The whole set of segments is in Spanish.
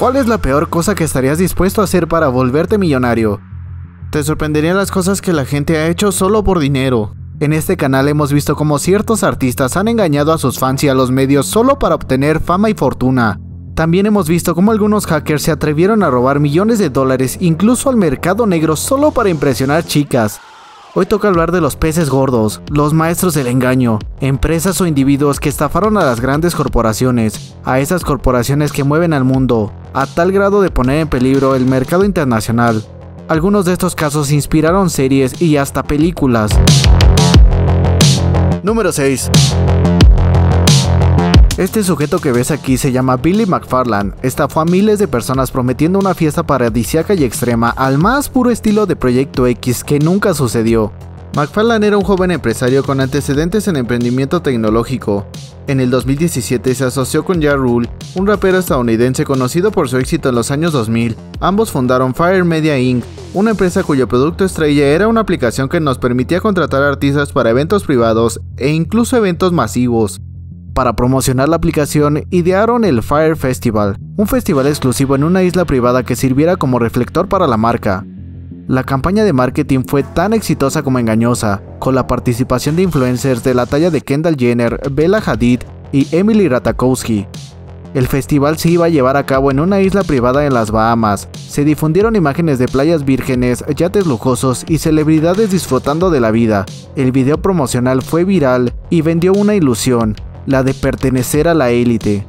¿Cuál es la peor cosa que estarías dispuesto a hacer para volverte millonario? Te sorprenderían las cosas que la gente ha hecho solo por dinero. En este canal hemos visto cómo ciertos artistas han engañado a sus fans y a los medios solo para obtener fama y fortuna. También hemos visto cómo algunos hackers se atrevieron a robar millones de dólares incluso al mercado negro solo para impresionar chicas. Hoy toca hablar de los peces gordos, los maestros del engaño, empresas o individuos que estafaron a las grandes corporaciones, a esas corporaciones que mueven al mundo, a tal grado de poner en peligro el mercado internacional. Algunos de estos casos inspiraron series y hasta películas. Número 6. Este sujeto que ves aquí se llama Billy McFarland. Estafó a miles de personas prometiendo una fiesta paradisíaca y extrema al más puro estilo de Proyecto X que nunca sucedió. McFarland era un joven empresario con antecedentes en emprendimiento tecnológico. En el 2017 se asoció con Ja Rule, un rapero estadounidense conocido por su éxito en los años 2000. Ambos fundaron Fire Media Inc., una empresa cuyo producto estrella era una aplicación que nos permitía contratar artistas para eventos privados e incluso eventos masivos. Para promocionar la aplicación, idearon el Fire Festival, un festival exclusivo en una isla privada que sirviera como reflector para la marca. La campaña de marketing fue tan exitosa como engañosa, con la participación de influencers de la talla de Kendall Jenner, Bella Hadid y Emily Ratajkowski. El festival se iba a llevar a cabo en una isla privada en las Bahamas. Se difundieron imágenes de playas vírgenes, yates lujosos y celebridades disfrutando de la vida. El video promocional fue viral y vendió una ilusión, la de pertenecer a la élite.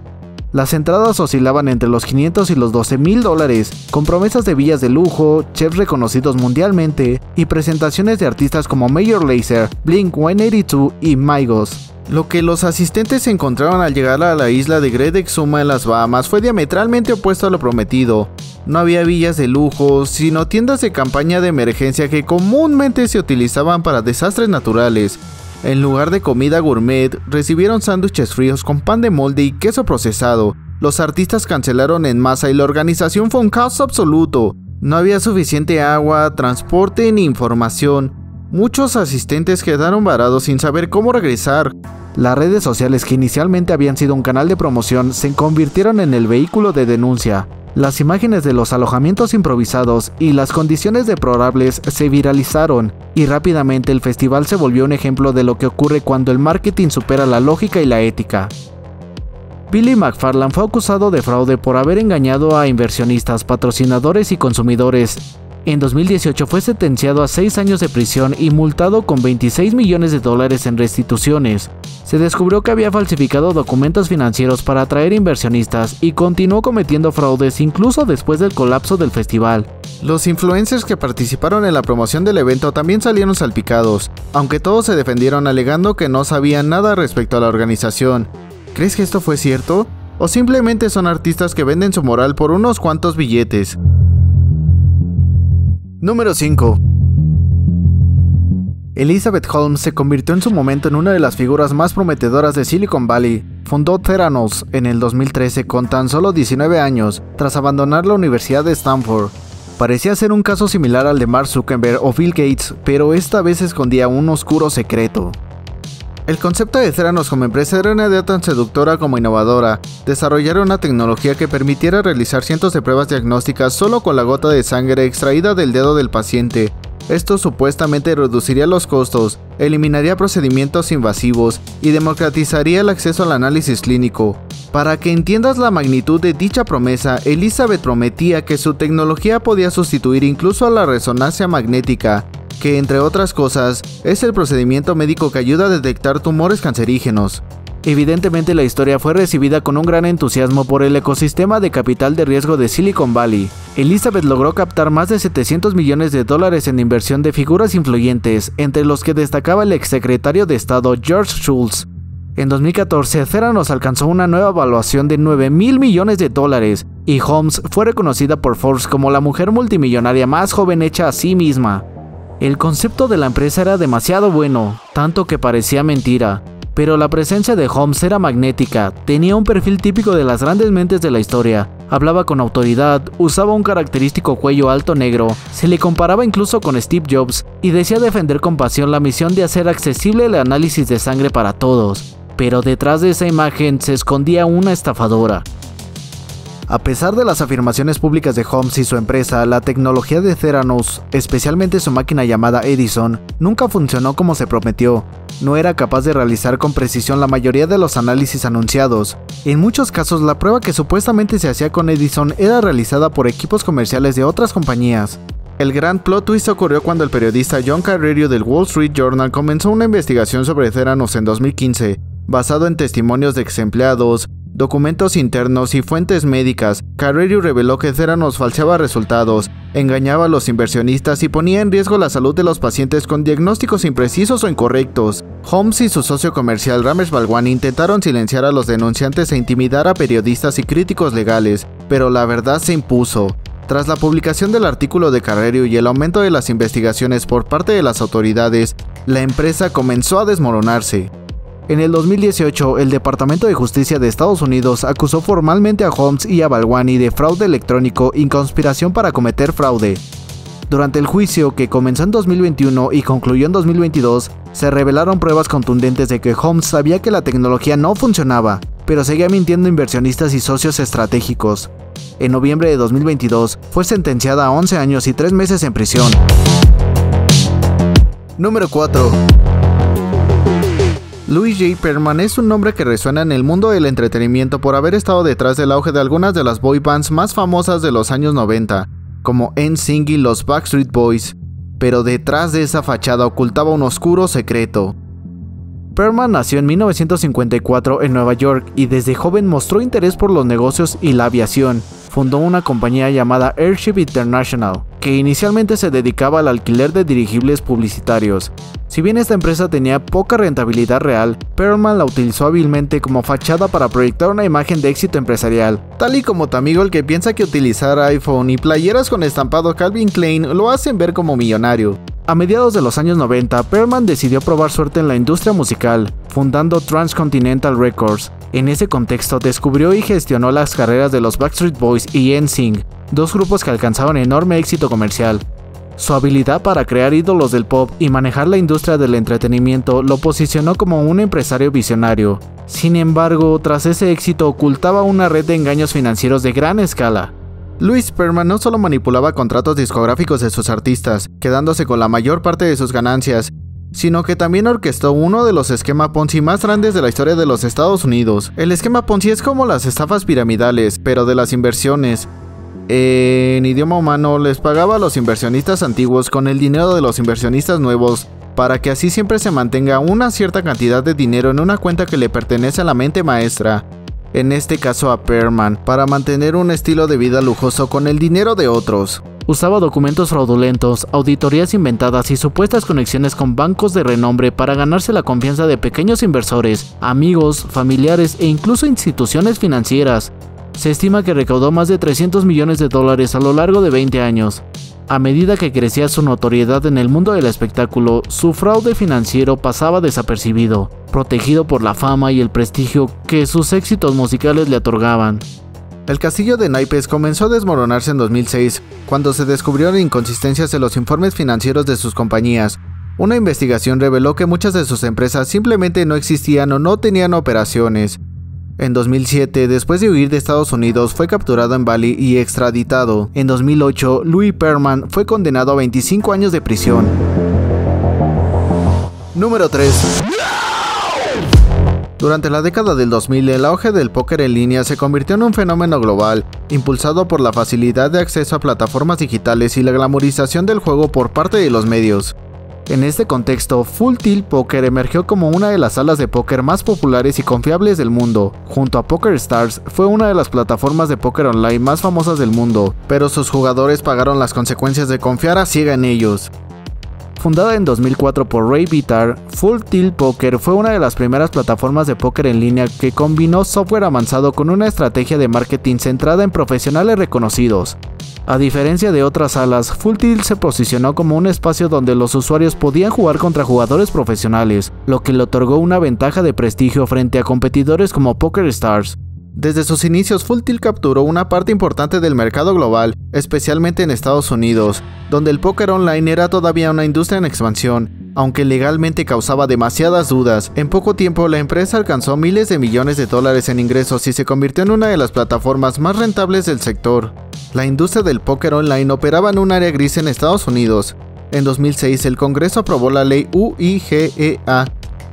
Las entradas oscilaban entre los 500 y los 12,000 dólares, con promesas de villas de lujo, chefs reconocidos mundialmente y presentaciones de artistas como Major Lazer, Blink-182 y Migos. Lo que los asistentes encontraron al llegar a la isla de Great Exuma en las Bahamas fue diametralmente opuesto a lo prometido. No había villas de lujo, sino tiendas de campaña de emergencia que comúnmente se utilizaban para desastres naturales. En lugar de comida gourmet, recibieron sándwiches fríos con pan de molde y queso procesado. Los artistas cancelaron en masa y la organización fue un caos absoluto. No había suficiente agua, transporte ni información. Muchos asistentes quedaron varados sin saber cómo regresar. Las redes sociales, que inicialmente habían sido un canal de promoción, se convirtieron en el vehículo de denuncia. Las imágenes de los alojamientos improvisados y las condiciones deplorables se viralizaron, y rápidamente el festival se volvió un ejemplo de lo que ocurre cuando el marketing supera la lógica y la ética. Billy McFarland fue acusado de fraude por haber engañado a inversionistas, patrocinadores y consumidores. En 2018 fue sentenciado a 6 años de prisión y multado con 26 millones de dólares en restituciones. Se descubrió que había falsificado documentos financieros para atraer inversionistas y continuó cometiendo fraudes incluso después del colapso del festival. Los influencers que participaron en la promoción del evento también salieron salpicados, aunque todos se defendieron alegando que no sabían nada respecto a la organización. ¿Crees que esto fue cierto? ¿O simplemente son artistas que venden su moral por unos cuantos billetes? Número 5. Elizabeth Holmes se convirtió en su momento en una de las figuras más prometedoras de Silicon Valley. Fundó Theranos en el 2013 con tan solo 19 años, tras abandonar la Universidad de Stanford. Parecía ser un caso similar al de Mark Zuckerberg o Bill Gates, pero esta vez escondía un oscuro secreto. El concepto de Theranos como empresa era una idea tan seductora como innovadora. Desarrollar una tecnología que permitiera realizar cientos de pruebas diagnósticas solo con la gota de sangre extraída del dedo del paciente. Esto supuestamente reduciría los costos, eliminaría procedimientos invasivos y democratizaría el acceso al análisis clínico. Para que entiendas la magnitud de dicha promesa, Elizabeth prometía que su tecnología podía sustituir incluso a la resonancia magnética, que entre otras cosas, es el procedimiento médico que ayuda a detectar tumores cancerígenos. Evidentemente la historia fue recibida con un gran entusiasmo por el ecosistema de capital de riesgo de Silicon Valley. Elizabeth logró captar más de 700 millones de dólares en inversión de figuras influyentes, entre los que destacaba el exsecretario de Estado George Shultz. En 2014, Theranos alcanzó una nueva valuación de 9,000 millones de dólares, y Holmes fue reconocida por Forbes como la mujer multimillonaria más joven hecha a sí misma. El concepto de la empresa era demasiado bueno, tanto que parecía mentira. Pero la presencia de Holmes era magnética, tenía un perfil típico de las grandes mentes de la historia, hablaba con autoridad, usaba un característico cuello alto negro, se le comparaba incluso con Steve Jobs y decía defender con pasión la misión de hacer accesible el análisis de sangre para todos. Pero detrás de esa imagen se escondía una estafadora. A pesar de las afirmaciones públicas de Holmes y su empresa, la tecnología de Theranos, especialmente su máquina llamada Edison, nunca funcionó como se prometió. No era capaz de realizar con precisión la mayoría de los análisis anunciados. En muchos casos, la prueba que supuestamente se hacía con Edison era realizada por equipos comerciales de otras compañías. El gran plot twist ocurrió cuando el periodista John Carreiro del Wall Street Journal comenzó una investigación sobre Theranos en 2015, basado en testimonios de ex empleados, documentos internos y fuentes médicas. Carreiro reveló que Theranos falseaba resultados, engañaba a los inversionistas y ponía en riesgo la salud de los pacientes con diagnósticos imprecisos o incorrectos. Holmes y su socio comercial Ramesh Balwani intentaron silenciar a los denunciantes e intimidar a periodistas y críticos legales, pero la verdad se impuso. Tras la publicación del artículo de Carreiro y el aumento de las investigaciones por parte de las autoridades, la empresa comenzó a desmoronarse. En el 2018, el Departamento de Justicia de Estados Unidos acusó formalmente a Holmes y a Balwani de fraude electrónico y conspiración para cometer fraude. Durante el juicio, que comenzó en 2021 y concluyó en 2022, se revelaron pruebas contundentes de que Holmes sabía que la tecnología no funcionaba, pero seguía mintiendo a inversionistas y socios estratégicos. En noviembre de 2022, fue sentenciada a 11 años y 3 meses en prisión. Número 4. Louis J. Pearlman es un nombre que resuena en el mundo del entretenimiento por haber estado detrás del auge de algunas de las boy bands más famosas de los años 90, como NSYNC y los Backstreet Boys, pero detrás de esa fachada ocultaba un oscuro secreto. Pearlman nació en 1954 en Nueva York y desde joven mostró interés por los negocios y la aviación. Fundó una compañía llamada Airship International, que inicialmente se dedicaba al alquiler de dirigibles publicitarios. Si bien esta empresa tenía poca rentabilidad real, Pearlman la utilizó hábilmente como fachada para proyectar una imagen de éxito empresarial, tal y como tu amigo el que piensa que utilizar iPhone y playeras con estampado Calvin Klein lo hacen ver como millonario. A mediados de los años 90, Pearlman decidió probar suerte en la industria musical, fundando Transcontinental Records. En ese contexto descubrió y gestionó las carreras de los Backstreet Boys y NSYNC, dos grupos que alcanzaron enorme éxito comercial. Su habilidad para crear ídolos del pop y manejar la industria del entretenimiento lo posicionó como un empresario visionario. Sin embargo, tras ese éxito ocultaba una red de engaños financieros de gran escala. Louis Pearlman no solo manipulaba contratos discográficos de sus artistas, quedándose con la mayor parte de sus ganancias, sino que también orquestó uno de los esquemas Ponzi más grandes de la historia de los Estados Unidos. El esquema Ponzi es como las estafas piramidales, pero de las inversiones. En idioma humano, les pagaba a los inversionistas antiguos con el dinero de los inversionistas nuevos, para que así siempre se mantenga una cierta cantidad de dinero en una cuenta que le pertenece a la mente maestra, en este caso a Pearlman, para mantener un estilo de vida lujoso con el dinero de otros. Usaba documentos fraudulentos, auditorías inventadas y supuestas conexiones con bancos de renombre para ganarse la confianza de pequeños inversores, amigos, familiares e incluso instituciones financieras. Se estima que recaudó más de $300 millones a lo largo de 20 años. A medida que crecía su notoriedad en el mundo del espectáculo, su fraude financiero pasaba desapercibido, protegido por la fama y el prestigio que sus éxitos musicales le otorgaban. El castillo de naipes comenzó a desmoronarse en 2006, cuando se descubrieron inconsistencias en los informes financieros de sus compañías. Una investigación reveló que muchas de sus empresas simplemente no existían o no tenían operaciones. En 2007, después de huir de Estados Unidos, fue capturado en Bali y extraditado. En 2008, Louis Pearlman fue condenado a 25 años de prisión. Número 3. Durante la década del 2000, el auge del póker en línea se convirtió en un fenómeno global, impulsado por la facilidad de acceso a plataformas digitales y la glamorización del juego por parte de los medios. En este contexto, Full Tilt Poker emergió como una de las salas de póker más populares y confiables del mundo. Junto a PokerStars, fue una de las plataformas de póker online más famosas del mundo, pero sus jugadores pagaron las consecuencias de confiar a ciega en ellos. Fundada en 2004 por Ray Bitar, Full Tilt Poker fue una de las primeras plataformas de póker en línea que combinó software avanzado con una estrategia de marketing centrada en profesionales reconocidos. A diferencia de otras salas, Full Tilt se posicionó como un espacio donde los usuarios podían jugar contra jugadores profesionales, lo que le otorgó una ventaja de prestigio frente a competidores como PokerStars. Desde sus inicios, Full Tilt capturó una parte importante del mercado global, especialmente en Estados Unidos, donde el póker online era todavía una industria en expansión. Aunque legalmente causaba demasiadas dudas, en poco tiempo la empresa alcanzó miles de millones de dólares en ingresos y se convirtió en una de las plataformas más rentables del sector. La industria del póker online operaba en un área gris en Estados Unidos. En 2006, el Congreso aprobó la ley UIGEA,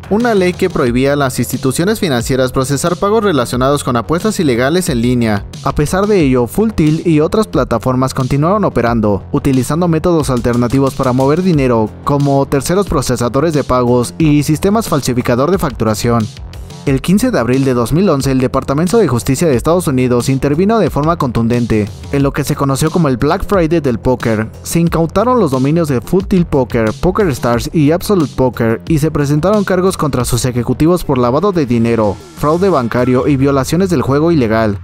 una ley que prohibía a las instituciones financieras procesar pagos relacionados con apuestas ilegales en línea. A pesar de ello, Full Tilt y otras plataformas continuaron operando, utilizando métodos alternativos para mover dinero, como terceros procesadores de pagos y sistemas falsificador de facturación. El 15 de abril de 2011, el Departamento de Justicia de Estados Unidos intervino de forma contundente en lo que se conoció como el Black Friday del póker. Se incautaron los dominios de Full Tilt Poker, PokerStars y Absolute Poker y se presentaron cargos contra sus ejecutivos por lavado de dinero, fraude bancario y violaciones del juego ilegal.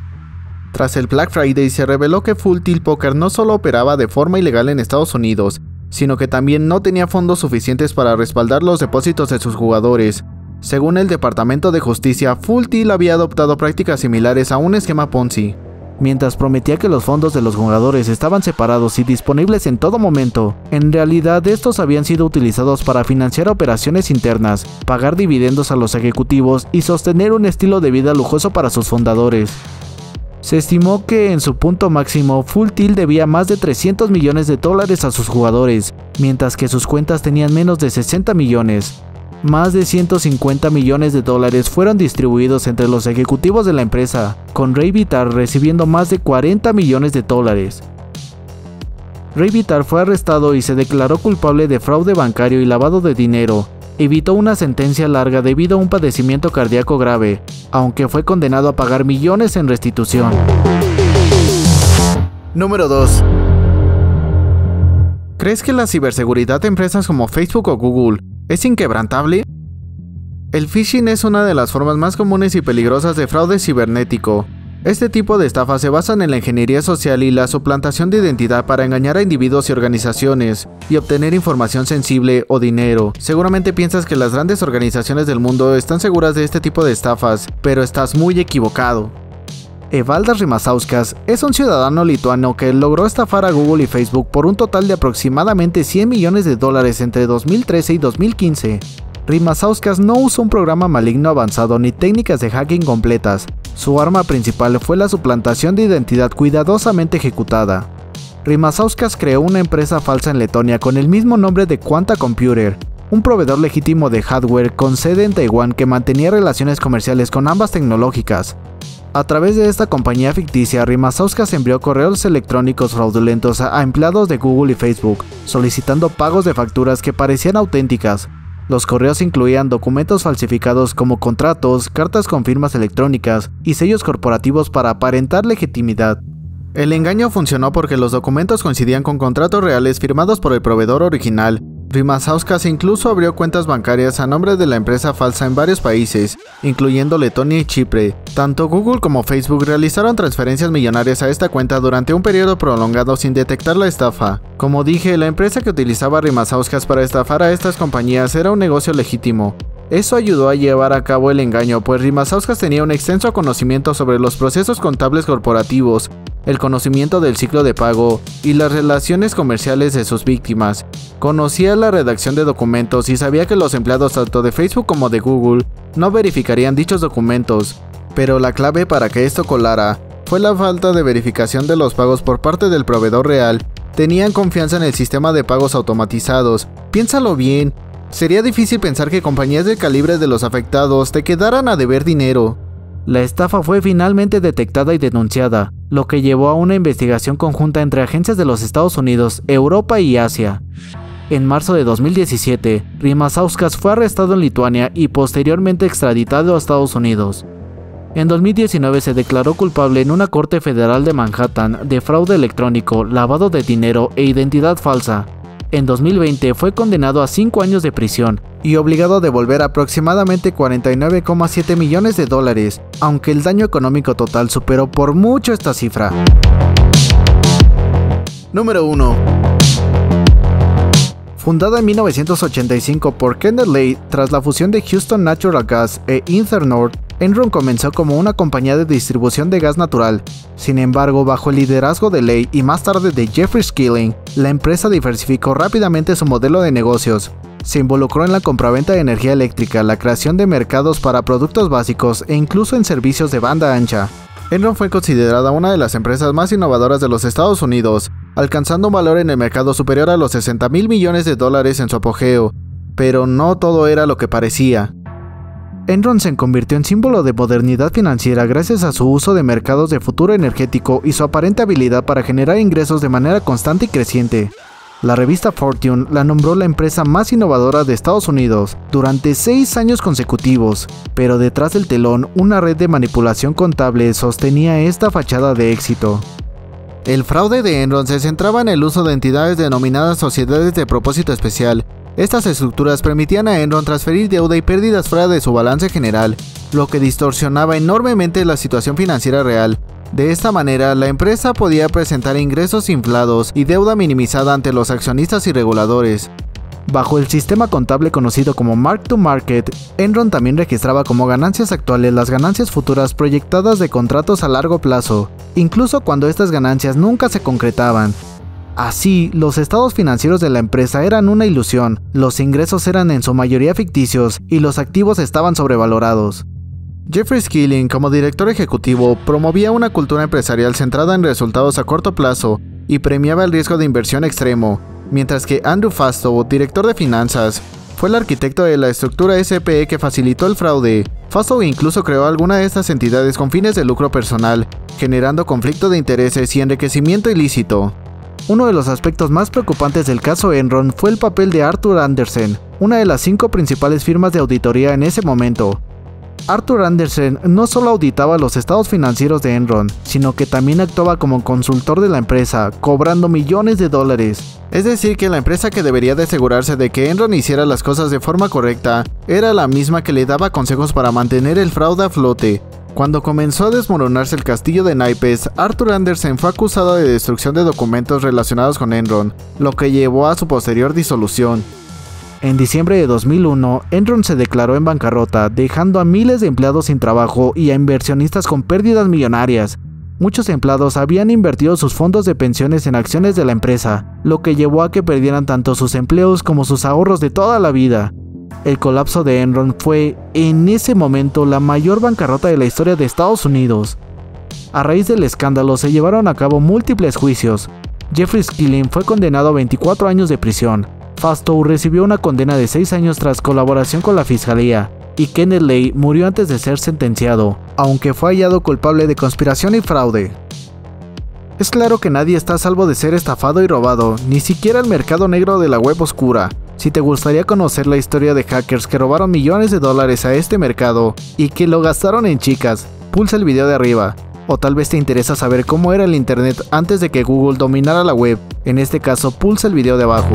Tras el Black Friday se reveló que Full Tilt Poker no solo operaba de forma ilegal en Estados Unidos, sino que también no tenía fondos suficientes para respaldar los depósitos de sus jugadores. Según el Departamento de Justicia, Full Tilt había adoptado prácticas similares a un esquema Ponzi. Mientras prometía que los fondos de los jugadores estaban separados y disponibles en todo momento, en realidad estos habían sido utilizados para financiar operaciones internas, pagar dividendos a los ejecutivos y sostener un estilo de vida lujoso para sus fundadores. Se estimó que en su punto máximo, Full Tilt debía más de 300 millones de dólares a sus jugadores, mientras que sus cuentas tenían menos de 60 millones. Más de 150 millones de dólares fueron distribuidos entre los ejecutivos de la empresa, con Ray Bitar recibiendo más de 40 millones de dólares. Ray Bitar fue arrestado y se declaró culpable de fraude bancario y lavado de dinero. Evitó una sentencia larga debido a un padecimiento cardíaco grave, aunque fue condenado a pagar millones en restitución. Número 2. ¿Crees que la ciberseguridad de empresas como Facebook o Google es inquebrantable? El phishing es una de las formas más comunes y peligrosas de fraude cibernético. Este tipo de estafas se basan en la ingeniería social y la suplantación de identidad para engañar a individuos y organizaciones y obtener información sensible o dinero. Seguramente piensas que las grandes organizaciones del mundo están seguras de este tipo de estafas, pero estás muy equivocado. Evaldas Rimasauskas es un ciudadano lituano que logró estafar a Google y Facebook por un total de aproximadamente 100 millones de dólares entre 2013 y 2015. Rimasauskas no usó un programa maligno avanzado ni técnicas de hacking completas. Su arma principal fue la suplantación de identidad cuidadosamente ejecutada. Rimasauskas creó una empresa falsa en Letonia con el mismo nombre de Quanta Computer, un proveedor legítimo de hardware con sede en Taiwán que mantenía relaciones comerciales con ambas tecnológicas. A través de esta compañía ficticia, Rimasauskas envió correos electrónicos fraudulentos a empleados de Google y Facebook, solicitando pagos de facturas que parecían auténticas. Los correos incluían documentos falsificados como contratos, cartas con firmas electrónicas y sellos corporativos para aparentar legitimidad. El engaño funcionó porque los documentos coincidían con contratos reales firmados por el proveedor original. Rimasauskas incluso abrió cuentas bancarias a nombre de la empresa falsa en varios países, incluyendo Letonia y Chipre. Tanto Google como Facebook realizaron transferencias millonarias a esta cuenta durante un periodo prolongado sin detectar la estafa. Como dije, la empresa que utilizaba Rimasauskas para estafar a estas compañías era un negocio legítimo. Eso ayudó a llevar a cabo el engaño, pues Rimasauskas tenía un extenso conocimiento sobre los procesos contables corporativos, el conocimiento del ciclo de pago y las relaciones comerciales de sus víctimas. Conocía la redacción de documentos y sabía que los empleados tanto de Facebook como de Google no verificarían dichos documentos, pero la clave para que esto colara fue la falta de verificación de los pagos por parte del proveedor real. Tenían confianza en el sistema de pagos automatizados. Piénsalo bien, sería difícil pensar que compañías del calibre de los afectados te quedaran a deber dinero. La estafa fue finalmente detectada y denunciada, lo que llevó a una investigación conjunta entre agencias de los Estados Unidos, Europa y Asia. En marzo de 2017, Rimasauskas fue arrestado en Lituania y posteriormente extraditado a Estados Unidos. En 2019 se declaró culpable en una corte federal de Manhattan de fraude electrónico, lavado de dinero e identidad falsa. En 2020 fue condenado a 5 años de prisión y obligado a devolver aproximadamente 49,7 millones de dólares, aunque el daño económico total superó por mucho esta cifra. Número 1. Fundada en 1985 por Kenneth Lay tras la fusión de Houston Natural Gas e Internord, Enron comenzó como una compañía de distribución de gas natural. Sin embargo, bajo el liderazgo de Lay y más tarde de Jeffrey Skilling, la empresa diversificó rápidamente su modelo de negocios. Se involucró en la compraventa de energía eléctrica, la creación de mercados para productos básicos e incluso en servicios de banda ancha. Enron fue considerada una de las empresas más innovadoras de los Estados Unidos, alcanzando un valor en el mercado superior a los $60,000 millones en su apogeo, pero no todo era lo que parecía. Enron se convirtió en símbolo de modernidad financiera gracias a su uso de mercados de futuro energético y su aparente habilidad para generar ingresos de manera constante y creciente. La revista Fortune la nombró la empresa más innovadora de Estados Unidos durante 6 años consecutivos, pero detrás del telón una red de manipulación contable sostenía esta fachada de éxito. El fraude de Enron se centraba en el uso de entidades denominadas sociedades de propósito especial. Estas estructuras permitían a Enron transferir deuda y pérdidas fuera de su balance general, lo que distorsionaba enormemente la situación financiera real. De esta manera, la empresa podía presentar ingresos inflados y deuda minimizada ante los accionistas y reguladores. Bajo el sistema contable conocido como Mark-to-Market, Enron también registraba como ganancias actuales las ganancias futuras proyectadas de contratos a largo plazo, incluso cuando estas ganancias nunca se concretaban. Así, los estados financieros de la empresa eran una ilusión, los ingresos eran en su mayoría ficticios y los activos estaban sobrevalorados. Jeffrey Skilling, como director ejecutivo, promovía una cultura empresarial centrada en resultados a corto plazo y premiaba el riesgo de inversión extremo, mientras que Andrew Fastow, director de finanzas, fue el arquitecto de la estructura SPE que facilitó el fraude. Fastow incluso creó alguna de estas entidades con fines de lucro personal, generando conflicto de intereses y enriquecimiento ilícito. Uno de los aspectos más preocupantes del caso Enron fue el papel de Arthur Andersen, una de las 5 principales firmas de auditoría en ese momento. Arthur Andersen no solo auditaba los estados financieros de Enron, sino que también actuaba como consultor de la empresa, cobrando millones de dólares. Es decir, que la empresa que debería de asegurarse de que Enron hiciera las cosas de forma correcta, era la misma que le daba consejos para mantener el fraude a flote. Cuando comenzó a desmoronarse el castillo de naipes, Arthur Andersen fue acusado de destrucción de documentos relacionados con Enron, lo que llevó a su posterior disolución. En diciembre de 2001, Enron se declaró en bancarrota, dejando a miles de empleados sin trabajo y a inversionistas con pérdidas millonarias. Muchos empleados habían invertido sus fondos de pensiones en acciones de la empresa, lo que llevó a que perdieran tanto sus empleos como sus ahorros de toda la vida. El colapso de Enron fue, en ese momento, la mayor bancarrota de la historia de Estados Unidos. A raíz del escándalo se llevaron a cabo múltiples juicios. Jeffrey Skilling fue condenado a 24 años de prisión. Fastow recibió una condena de 6 años tras colaboración con la fiscalía, y Kenneth Lay murió antes de ser sentenciado, aunque fue hallado culpable de conspiración y fraude. Es claro que nadie está a salvo de ser estafado y robado, ni siquiera el mercado negro de la web oscura. Si te gustaría conocer la historia de hackers que robaron millones de dólares a este mercado y que lo gastaron en chicas, pulsa el video de arriba. O tal vez te interesa saber cómo era el internet antes de que Google dominara la web, en este caso pulsa el video de abajo.